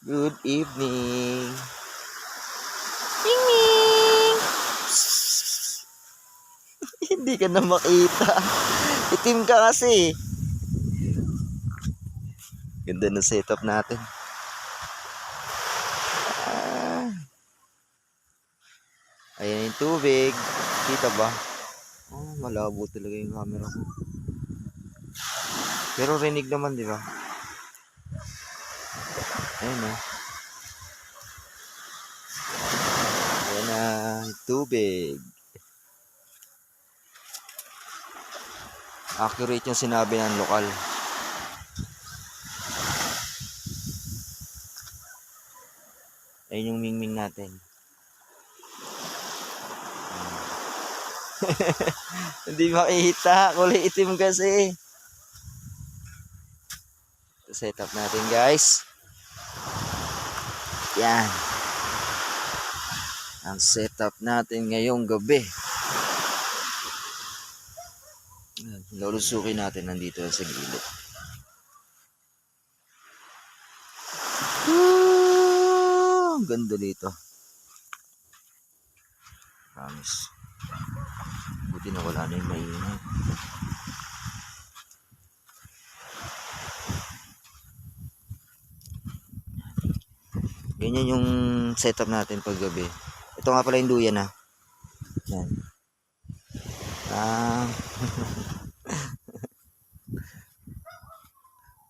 Good evening. Ming Ming. Hindi ka na makita. Itim ka kasi. Ganda ng setup natin. Ayan yung tubig. Kita ba? Oh, malabo talaga yung camera ko. Pero rinig naman, di ba? Ayan o. Ayan na, tubig. Accurate yung sinabi ng lokal. Ayan yung mingming natin. Hindi makita. Kulay itim kasi. Ito setup natin, guys. Yan. Ang setup natin ngayong gabi. Lulusukin natin nandito sa gilid. Ang ganda dito. Promise. Buti na wala na yung maingay. Ganyan yung setup natin pag gabi. Ito nga pala yung duyan ha. Yan.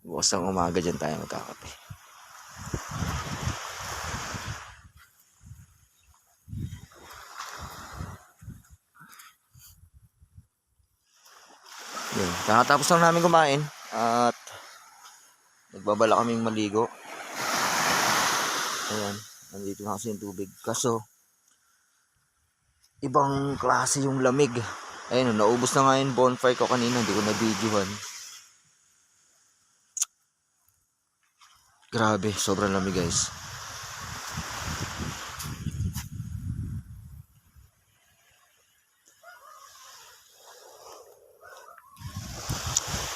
Bukas ang umaga dyan tayo magkakape. Yan. Kakatapos lang namin kumain. At nagbabala kaming maligo. Ayan. Nandito na kasi yung tubig. Kaso ibang klase yung lamig. Ayun, naubos na nga yung bonfire ko kanina. Hindi ko na-videohan. Grabe, sobrang lamig guys.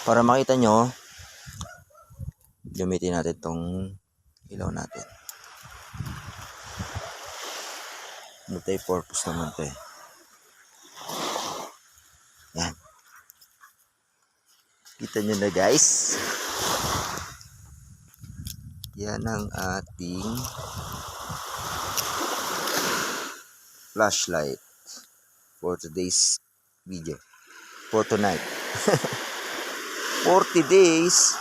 Para makita nyo, gamitin natin tong ilaw natin. Multi-purpose naman to eh. Yan. Kita nyo na guys. Yan ang ating flashlight for today's video. For tonight. 40 days